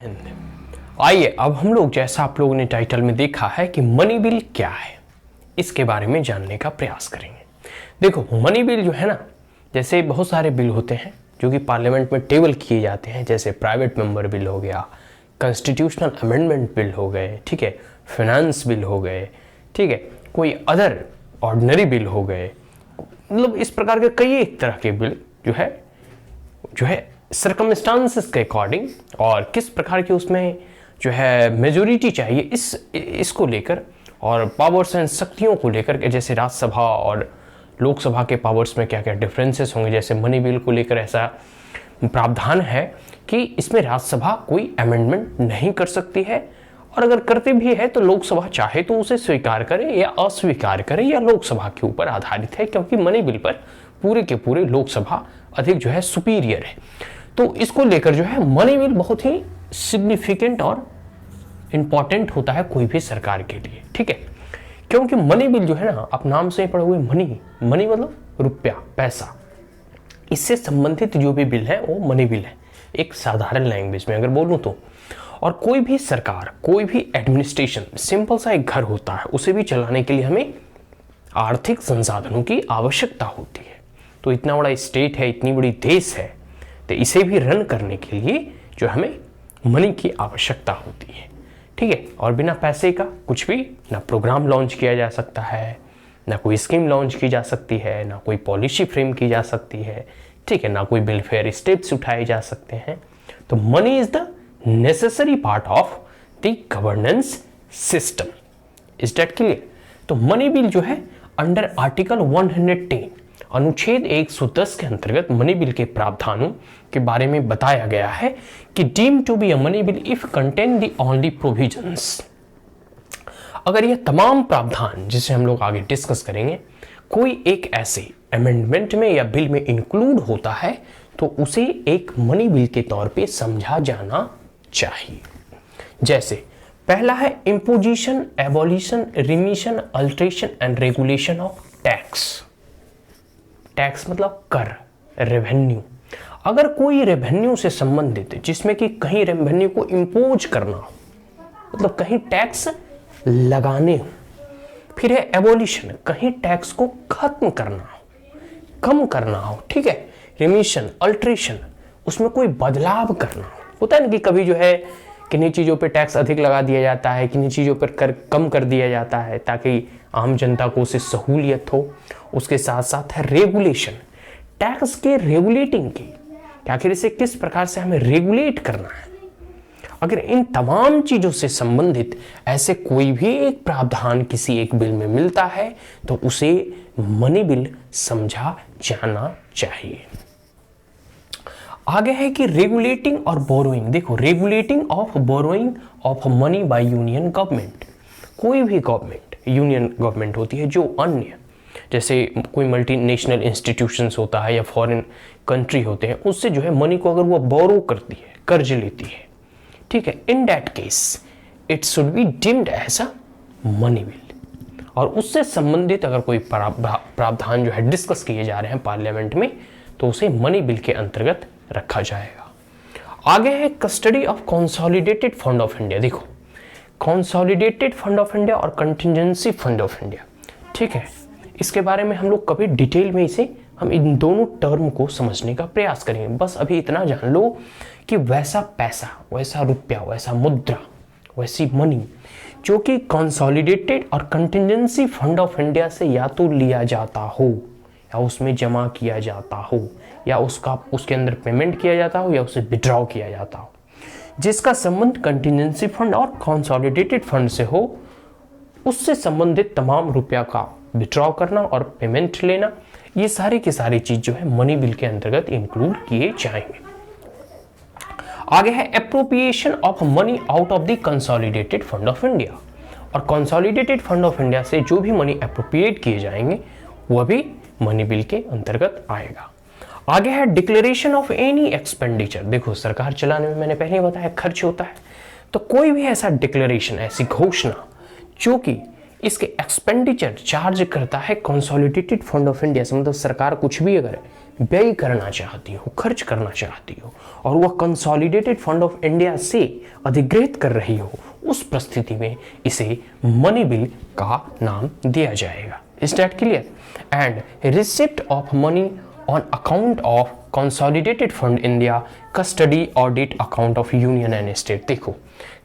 आइए अब हम लोग, जैसा आप लोगों ने टाइटल में देखा है कि मनी बिल क्या है, इसके बारे में जानने का प्रयास करेंगे। देखो, मनी बिल जो है ना, जैसे बहुत सारे बिल होते हैं जो कि पार्लियामेंट में टेबल किए जाते हैं, जैसे प्राइवेट मेंबर बिल हो गया, कॉन्स्टिट्यूशनल अमेंडमेंट बिल हो गए, ठीक है, फाइनेंस बिल हो गए, ठीक है, कोई अदर ऑर्डिनरी बिल हो गए, मतलब इस प्रकार के कई एक तरह के बिल जो है सर्कमस्टांसेस के अकॉर्डिंग और किस प्रकार की उसमें जो है मेजोरिटी चाहिए इसको लेकर, और पावर्स एंड शक्तियों को लेकर के, जैसे राज्यसभा और लोकसभा के पावर्स में क्या क्या डिफरेंसेस होंगे। जैसे मनी बिल को लेकर ऐसा प्रावधान है कि इसमें राज्यसभा कोई अमेंडमेंट नहीं कर सकती है, और अगर करते भी है तो लोकसभा चाहे तो उसे स्वीकार करे या अस्वीकार करे, या लोकसभा के ऊपर आधारित है, क्योंकि मनी बिल पर पूरे के पूरे लोकसभा अधिक जो है सुपीरियर है। तो इसको लेकर जो है मनी बिल बहुत ही सिग्निफिकेंट और इंपॉर्टेंट होता है कोई भी सरकार के लिए, ठीक है, क्योंकि मनी बिल जो है ना, आप नाम से पढ़े हुए मनी मतलब रुपया, पैसा, इससे संबंधित जो भी बिल है वो मनी बिल है, एक साधारण लैंग्वेज में अगर बोलूं तो। और कोई भी सरकार, कोई भी एडमिनिस्ट्रेशन, सिंपल सा एक घर होता है, उसे भी चलाने के लिए हमें आर्थिक संसाधनों की आवश्यकता होती है। तो इतना बड़ा स्टेट है, इतनी बड़ी देश है, तो इसे भी रन करने के लिए जो हमें मनी की आवश्यकता होती है, ठीक है। और बिना पैसे का कुछ भी ना प्रोग्राम लॉन्च किया जा सकता है, ना कोई स्कीम लॉन्च की जा सकती है, ना कोई पॉलिसी फ्रेम की जा सकती है, ठीक है, ना कोई वेलफेयर स्टेप्स उठाए जा सकते हैं। तो money is the necessary part of the governance system. Is that clear? तो मनी बिल जो है अंडर आर्टिकल 110 अनुच्छेद 110 के अंतर्गत मनी बिल के प्रावधानों के बारे में बताया गया है कि deem to be a money bill if contain the only provisions. अगर यह तमाम प्रावधान, जिसे हम लोग आगे डिस्कस करेंगे, कोई एक ऐसे अमेंडमेंट में या बिल में इंक्लूड होता है तो उसे एक मनी बिल के तौर पे समझा जाना चाहिए। जैसे पहला है imposition, abolition, remission, alteration and regulation of tax. Tax मतलब कर, रेवेन्यू। अगर कोई रेवेन्यू से संबंधित, जिसमें कि कहीं रेवेन्यू को इंपोज करना हो, मतलब कहीं टैक्स लगाने हो। फिर है एबॉलिशन, कहीं टैक्स को खत्म करना हो, कम करना हो, ठीक है। रिमिशन, अल्ट्रेशन, उसमें कोई बदलाव करना हो। होता है ना कि कभी जो है किन्हीं चीज़ों पे टैक्स अधिक लगा दिया जाता है, किन्हीं चीज़ों पर कर कम कर दिया जाता है, ताकि आम जनता को उससे सहूलियत हो। उसके साथ साथ है रेगुलेशन, टैक्स के रेगुलेटिंग की, कि आखिर इसे किस प्रकार से हमें रेगुलेट करना है। अगर इन तमाम चीज़ों से संबंधित ऐसे कोई भी एक प्रावधान किसी एक बिल में मिलता है तो उसे मनी बिल समझा जाना चाहिए। आगे है कि रेगुलेटिंग और बोरोइंग। देखो, regulating of borrowing of money by union government. कोई भी गवर्नमेंट, यूनियन गवर्नमेंट होती है जो अन्य, जैसे कोई मल्टीनेशनल इंस्टीट्यूशंस होता है या फॉरेन कंट्री होते हैं, उससे जो है मनी को अगर वो बोरो करती है, कर्ज लेती है, ठीक है, in that case it should be deemed as a money bill. और उससे संबंधित अगर कोई प्रावधान जो है डिस्कस किए जा रहे हैं पार्लियामेंट में तो उसे मनी बिल के अंतर्गत रखा जाएगा। आगे है custody of consolidated fund of India. देखो, कंसोलिडेटेड फंड ऑफ इंडिया और कंटिजेंसी फंड ऑफ इंडिया, ठीक है, इसके बारे में हम लोग कभी डिटेल में इसे हम इन दोनों टर्म को समझने का प्रयास करेंगे। बस अभी इतना जान लो कि वैसा पैसा, वैसा रुपया, वैसा मुद्रा, वैसी मनी जो कि कंसोलिडेटेड और कंटिजेंसी फंड ऑफ इंडिया से या तो लिया जाता हो, या उसमें जमा किया जाता हो, या उसके अंदर पेमेंट किया जाता हो, या उसे विड्रॉ किया जाता हो, जिसका संबंध कंटिजेंसी फंड और कंसोलिडेटेड फंड से हो, उससे संबंधित तमाम रुपया का विड्रॉ करना और पेमेंट लेना, ये सारी की सारी चीज जो है मनी बिल के अंतर्गत इंक्लूड किए जाएंगे। आगे है appropriation of money out of the consolidated fund of India. और कंसोलिडेटेड फंड ऑफ इंडिया से जो भी मनी एप्रोप्रिएट किए जाएंगे वह भी मनी बिल के अंतर्गत आएगा। आगे है डिक्लेरेशन ऑफ एनी एक्सपेंडिचर। देखो, सरकार चलाने में मैंने पहले ही बताया खर्च होता है, तो कोई भी ऐसा डिक्लेरेशन, ऐसी घोषणा जो कि इसके एक्सपेंडिचर चार्ज करता है कंसोलिडेटेड फंड ऑफ इंडिया से, मतलब सरकार कुछ भी अगर व्यय करना चाहती हो, खर्च करना चाहती हो और वह कंसोलिडेटेड फंड ऑफ इंडिया से अधिग्रहित कर रही हो, उस परिस्थिति में इसे मनी बिल का नाम दिया जाएगा। Is that clear? And receipt of money on account of consolidated fund India custody audit account of union and state. देखो,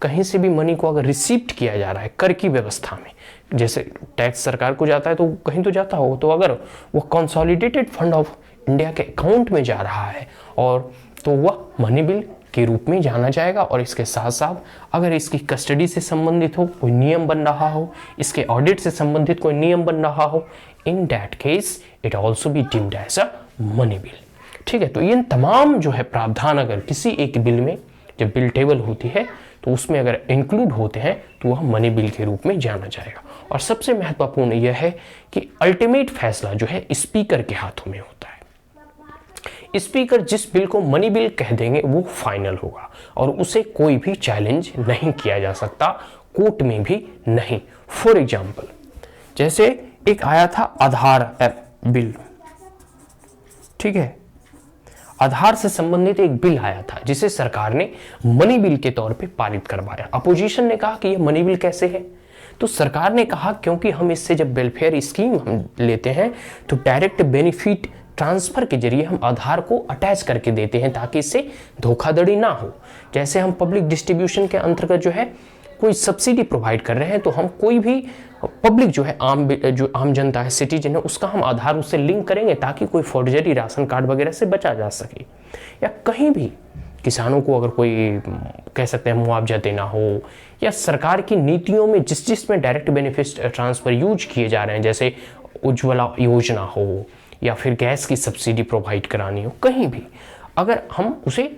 कहीं से भी मनी को अगर रिसीप्ट किया जा रहा है कर की व्यवस्था में, जैसे टैक्स सरकार को जाता है तो कहीं तो जाता हो, तो अगर वो कंसोलिडेटेड फंड ऑफ इंडिया के अकाउंट में जा रहा है और तो वह मनी बिल के रूप में जाना जाएगा। और इसके साथ साथ अगर इसकी कस्टडी से संबंधित हो, कोई नियम बन रहा हो, इसके ऑडिट से संबंधित कोई नियम बन रहा हो, in that case it also be deemed as a money bill. ठीक है, तो इन तमाम जो है प्रावधान अगर किसी एक बिल में जब बिल टेबल होती है तो उसमें अगर इंक्लूड होते हैं तो वह मनी बिल के रूप में जाना जाएगा। और सबसे महत्वपूर्ण यह है कि अल्टीमेट फैसला जो है स्पीकर के हाथों में होता है। स्पीकर जिस बिल को मनी बिल कह देंगे वो फाइनल होगा और उसे कोई भी चैलेंज नहीं किया जा सकता, कोर्ट में भी नहीं। फॉर एग्जाम्पल, जैसे एक आया था आधार बिल, ठीक है, आधार से संबंधित एक बिल आया था जिसे सरकार ने मनी बिल के तौर पे पारित करवाया। अपोजिशन ने कहा कि ये मनी बिल कैसे है, तो सरकार ने कहा क्योंकि हम इससे जब वेलफेयर स्कीम हम लेते हैं तो डायरेक्ट बेनिफिट ट्रांसफर के जरिए हम आधार को अटैच करके देते हैं ताकि इससे धोखाधड़ी ना हो। जैसे हम पब्लिक डिस्ट्रीब्यूशन के अंतर्गत जो है कोई सब्सिडी प्रोवाइड कर रहे हैं तो हम कोई भी पब्लिक जो है जो आम जनता है, सिटीजन है, उसका हम आधार उससे लिंक करेंगे ताकि कोई फॉर्जरी राशन कार्ड वगैरह से बचा जा सके। या कहीं भी किसानों को अगर कोई कह सकते हैं मुआवजा देना हो या सरकार की नीतियों में जिसमें डायरेक्ट बेनिफिट ट्रांसफर यूज किए जा रहे हैं, जैसे उज्ज्वला योजना हो या फिर गैस की सब्सिडी प्रोवाइड करानी हो, कहीं भी अगर हम उसे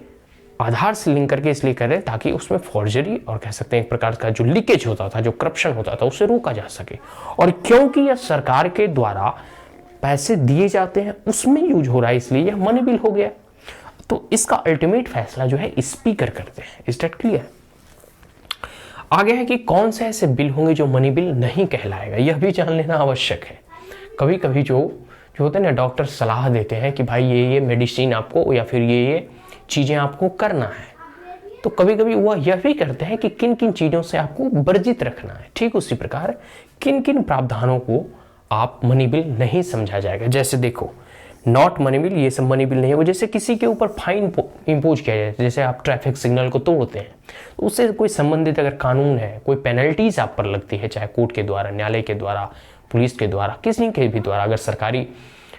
आधार से लिंक करके इसलिए कर रहे हैं ताकि उसमें फॉर्जरी और कह सकते हैं एक प्रकार का जो लीकेज होता था, जो करप्शन होता था, उसे रोका जा सके। और क्योंकि यह सरकार के द्वारा पैसे दिए जाते हैं उसमें यूज हो रहा है इसलिए यह मनी बिल हो गया। तो इसका अल्टीमेट फैसला जो है स्पीकर करते हैं। Is that clear? आगे है कि कौन से ऐसे बिल होंगे जो मनी बिल नहीं कहलाएगा, यह भी जान लेना आवश्यक है। कभी कभी जो होते हैं ना, डॉक्टर सलाह देते हैं कि भाई ये मेडिसिन आपको या फिर ये चीजें आपको करना है, तो कभी कभी वह यह भी करते हैं कि किन किन चीजों से आपको वर्जित रखना है। ठीक उसी प्रकार किन किन प्रावधानों को आप मनी बिल नहीं समझा जाएगा। जैसे देखो, नॉट मनी बिल, ये सब मनी बिल नहीं है। वो जैसे किसी के ऊपर फाइन इंपोज किया जाए, जैसे आप ट्रैफिक सिग्नल को तोड़ते हैं तो उससे कोई संबंधित अगर कानून है, कोई पेनल्टीज आप पर लगती है, चाहे कोर्ट के द्वारा, न्यायालय के द्वारा, पुलिस के द्वारा, किसी के भी द्वारा, अगर सरकारी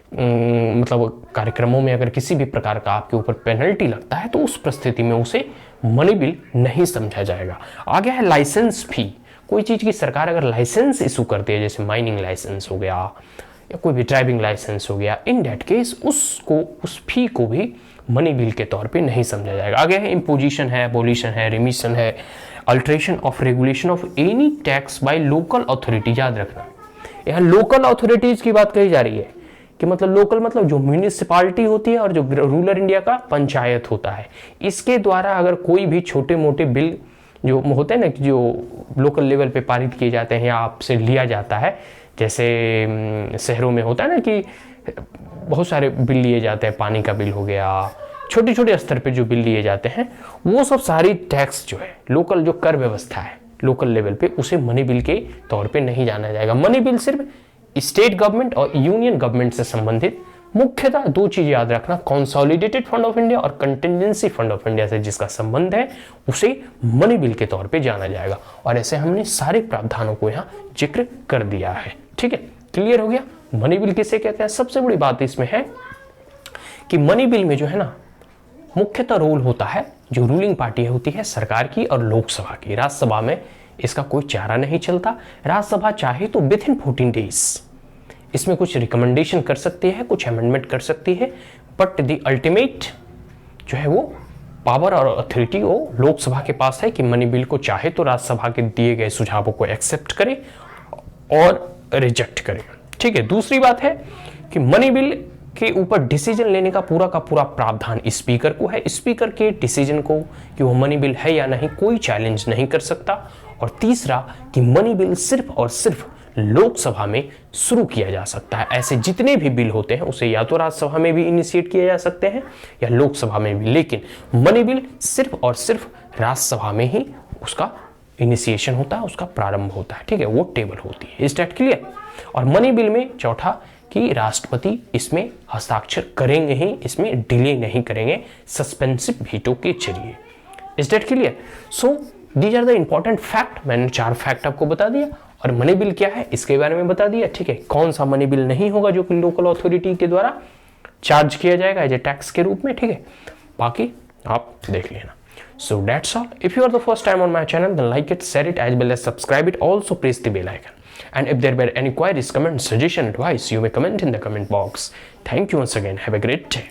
मतलब कार्यक्रमों में अगर किसी भी प्रकार का आपके ऊपर पेनल्टी लगता है तो उस परिस्थिति में उसे मनी बिल नहीं समझा जाएगा। आगे है लाइसेंस फी। कोई चीज की सरकार अगर लाइसेंस इशू करती है, जैसे माइनिंग लाइसेंस हो गया या कोई भी ड्राइविंग लाइसेंस हो गया, इन दैट केस उसको उस फी को भी मनी बिल के तौर पे नहीं समझा जाएगा। आगे है इम्पोजिशन है, एबोलिशन है, रिमिशन है, alteration of regulation of any tax by local authority. याद रखना, यहाँ लोकल अथॉरिटीज की बात कही जा रही है कि मतलब लोकल मतलब जो म्यूनिसिपालिटी होती है और जो रूरल इंडिया का पंचायत होता है, इसके द्वारा अगर कोई भी छोटे मोटे बिल जो होते हैं ना, जो लोकल लेवल पे पारित किए जाते हैं या आपसे लिया जाता है, जैसे शहरों में होता है ना कि बहुत सारे बिल लिए जाते हैं, पानी का बिल हो गया, छोटे छोटे स्तर पे जो बिल लिए जाते हैं, वो सब सारी टैक्स जो है, लोकल जो कर व्यवस्था है लोकल लेवल पे, उसे मनी बिल के तौर पे नहीं जाना जाएगा। मनी बिल सिर्फ स्टेट गवर्नमेंट और यूनियन गवर्नमेंट से संबंधित मुख्यतः दो चीज याद रखना, कंसोलिडेटेड फंड ऑफ इंडिया और कंटिजेंसी फंड ऑफ इंडिया से जिसका संबंध है उसे मनी बिल के तौर पे जाना जाएगा। और ऐसे हमने सारे प्रावधानों को यहाँ जिक्र कर दिया है। ठीक है, क्लियर हो गया मनी बिल किसे कहते हैं। सबसे बड़ी बात इसमें है कि मनी बिल में जो है ना, मुख्यतः रोल होता है जो रूलिंग पार्टी होती है सरकार की और लोकसभा की। राज्यसभा में इसका कोई चारा नहीं चलता। राज्यसभा चाहे तो विद इन 14 डेज इसमें कुछ रिकमेंडेशन कर सकती है, कुछ अमेंडमेंट कर सकती है, बट द अल्टीमेट जो है वो पावर और अथॉरिटी वो लोकसभा के पास है कि मनी बिल को चाहे तो राज्यसभा के दिए गए सुझावों को एक्सेप्ट करे और रिजेक्ट करे। ठीक है, दूसरी बात है कि मनी बिल के ऊपर डिसीजन लेने का पूरा प्रावधान स्पीकर को है। स्पीकर के डिसीजन को कि वो मनी बिल है या नहीं कोई चैलेंज नहीं कर सकता। और तीसरा कि मनी बिल सिर्फ और सिर्फ लोकसभा में शुरू किया जा सकता है। ऐसे जितने भी बिल होते हैं उसे या तो राज्यसभा में भी इनिशिएट किए जा सकते हैं या लोकसभा में भी, लेकिन मनी बिल सिर्फ और सिर्फ राज्यसभा में ही उसका इनिशिएशन होता है, उसका प्रारंभ होता है, ठीक है, वो टेबल होती है। Is that clear? और मनी बिल में चौथा कि राष्ट्रपति इसमें हस्ताक्षर करेंगे ही, इसमें डिले नहीं करेंगे सस्पेंसिव वीटो के जरिए। Is that clear? So these are the important fact. मैंने 4 फैक्ट आपको बता दिया और मनी बिल क्या है इसके बारे में बता दिया, ठीक है। कौन सा मनी बिल नहीं होगा जो कि लोकल अथॉरिटी के द्वारा चार्ज किया जाएगा एज ए टैक्स के रूप में, ठीक है, बाकी आप देख लेना। So that's all. If you are the first time on my channel, then like it, share it, as well as subscribe it. Also press the bell icon. And if there were any queries, comments, suggestion, advice, you may comment in the comment box. Thank you once again. Have a great day.